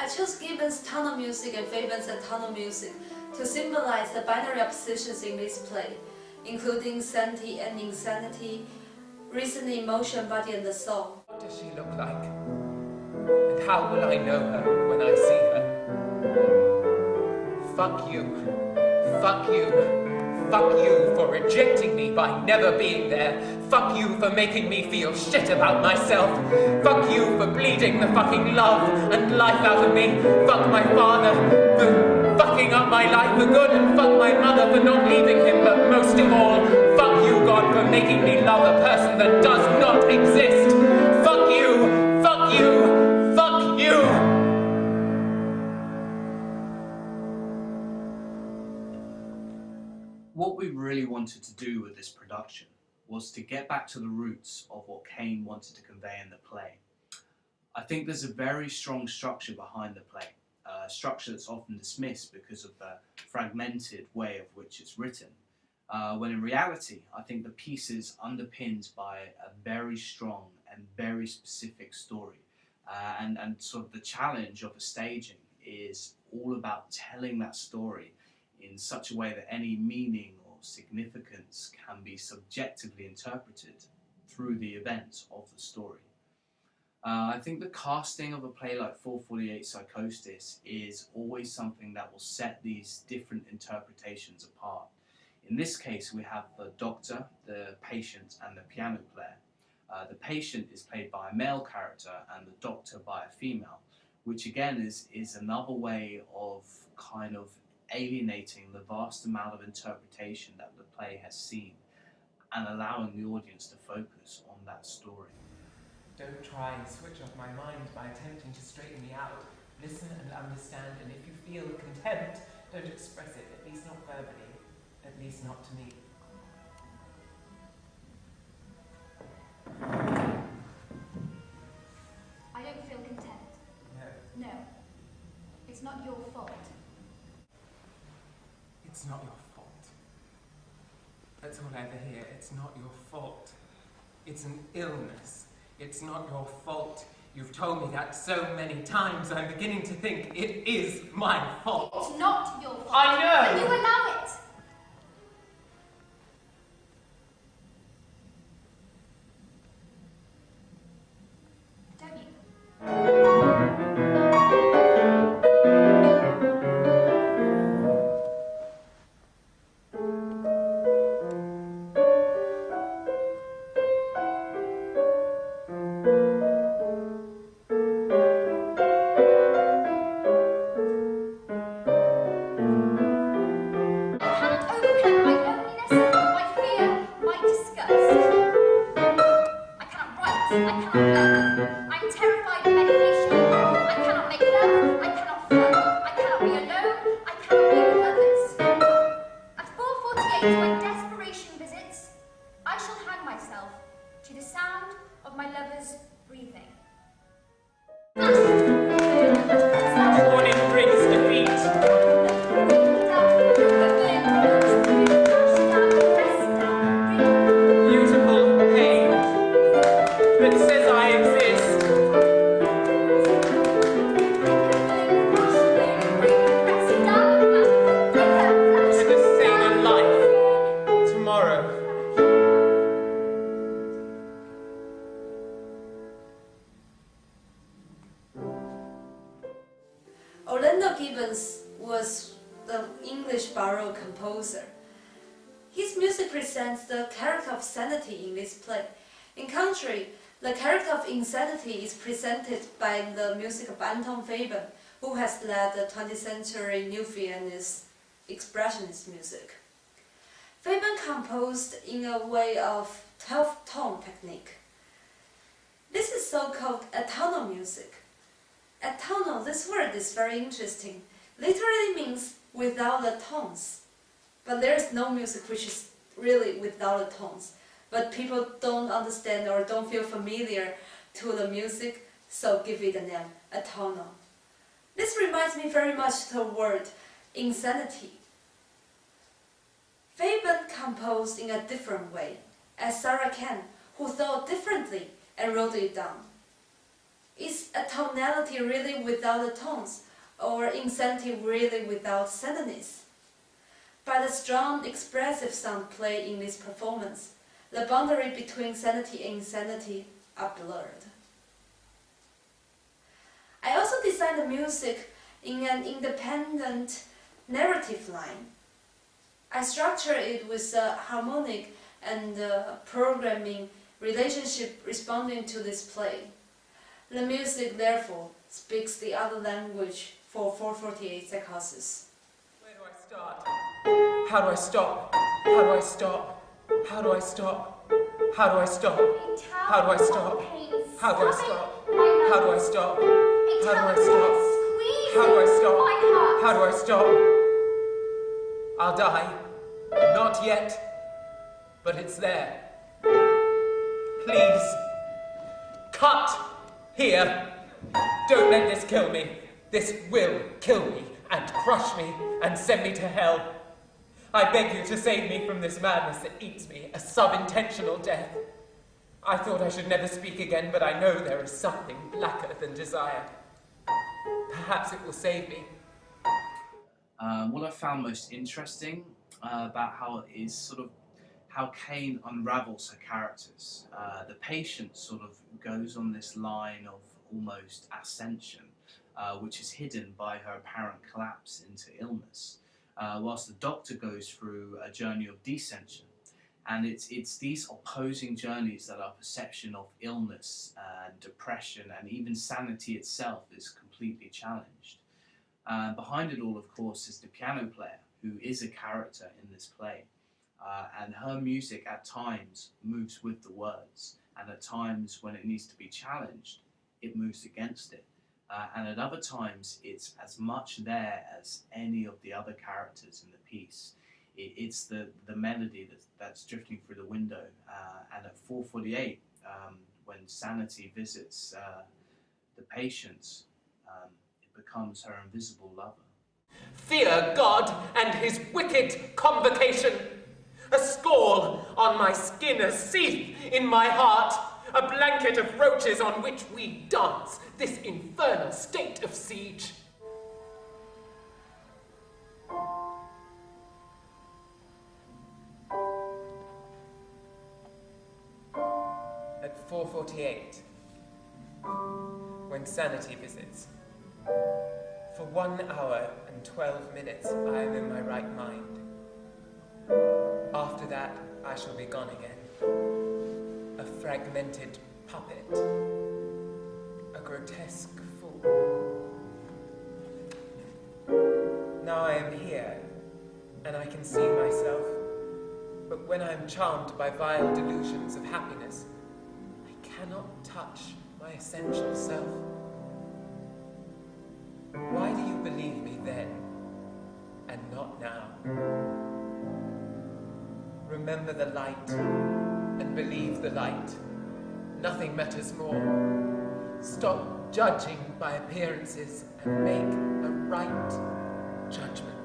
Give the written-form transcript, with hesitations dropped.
I chose Gibbons' tonal music and Webern's atonal music to symbolize the binary oppositions in this play, including sanity and insanity, reason, emotion, body, and the soul. What does she look like? And how will I know her when I see her? Fuck you. Fuck you. Fuck you for rejecting me by never being there. Fuck you for making me feel shit about myself. Fuck you for bleeding the fucking love and life out of me. Fuck my father for fucking up my life for good, and fuck my mother for not leaving him, but most of all, fuck you, God, for making me love a person that does not exist. Fuck you. Fuck you. Fuck you. What we really wanted to do with this production was to get back to the roots of what Kane wanted to convey in the play. I think there's a very strong structure behind the play, a structure that's often dismissed because of the fragmented way of which it's written, when in reality I think the piece is underpinned by a very strong and very specific story, and sort of the challenge of a staging is all about telling that story in such a way that any meaning or significance can be subjectively interpreted through the events of the story. I think the casting of a play like 4.48 Psychosis is always something that will set these different interpretations apart. In this case, we have the doctor, the patient, and the piano player. The patient is played by a male character and the doctor by a female, which again is another way of kind of alienating the vast amount of interpretation that the play has seen and allowing the audience to focus on that story. Don't try and switch off my mind by attempting to straighten me out. Listen and understand, and if you feel contempt, don't express it, at least not verbally, at least not to me. I don't feel contempt. No. No. It's not your fault. It's not your fault. That's all I ever hear. It's not your fault. It's an illness. It's not your fault. You've told me that so many times, I'm beginning to think it is my fault. It's not your fault. I know! But you allow it! Don't you? I'm terrified of medication. I cannot make love. I cannot flow. I cannot be alone. I cannot be with others. At 4.48, when desperation visits, I shall hang myself to the sound of my lover's breathing. Morning brings defeat. Beautiful pain that says I exist. And a saner life tomorrow. Gibbons was the English Baroque composer. His music presents the character of sanity in this play. In contrary, the character of insanity is presented by the music of An-Ting Webern, who has led the 20th century New Viennese expressionist music. Webern composed in a way of 12-tone technique. This is so-called atonal music. Atonal, this word is very interesting. Literally means without the tones. But there is no music which is really without the tones. But people don't understand or don't feel familiar to the music, so give it a name, atonal. This reminds me very much of the word insanity. Webern composed in a different way, as Sarah Kane, who thought differently and wrote it down. Is a tonality really without the tones, or insanity really without sadness? By the strong expressive sound played in this performance, the boundary between sanity and insanity are blurred. I also designed the music in an independent narrative line. I structure it with a harmonic and programming relationship responding to this play. The music, therefore, speaks the other language for 4.48 Psychosis. Where do I start? How do I stop? How do I stop? How do I stop? How do I stop? How do I stop? How do I stop? How do I stop? How do I stop? How do I stop? How do I stop? I'll die. Not yet. But it's there. Please. Cut. Here. Don't let this kill me. This will kill me and crush me and send me to hell. I beg you to save me from this madness that eats me, a sub-intentional death. I thought I should never speak again, but I know there is something blacker than desire. Perhaps it will save me. What I found most interesting about how it is sort of how Kane unravels her characters. The patient sort of goes on this line of almost ascension, which is hidden by her apparent collapse into illness, whilst the doctor goes through a journey of descension. And it's these opposing journeys that our perception of illness and depression and even sanity itself is completely challenged. Behind it all, of course, is the piano player, who is a character in this play. And her music at times moves with the words, and at times when it needs to be challenged, it moves against it. And at other times, it's as much there as any of the other characters in the piece. It's the melody that's drifting through the window. And at 4.48, when sanity visits the patient, it becomes her invisible lover. Fear God and his wicked convocation. A scourge on my skin, a seeth in my heart, a blanket of roaches on which we dance, this infernal state of siege. At 4.48, when sanity visits, for 1 hour and 12 minutes I am in my right mind. After that, I shall be gone again. A fragmented puppet. A grotesque fool. Now I am here, and I can see myself. But when I am charmed by vile delusions of happiness, I cannot touch my essential self. Why do you believe me then, and not now? Remember the light, and believe the light. Nothing matters more. Stop judging by appearances, and make a right judgment.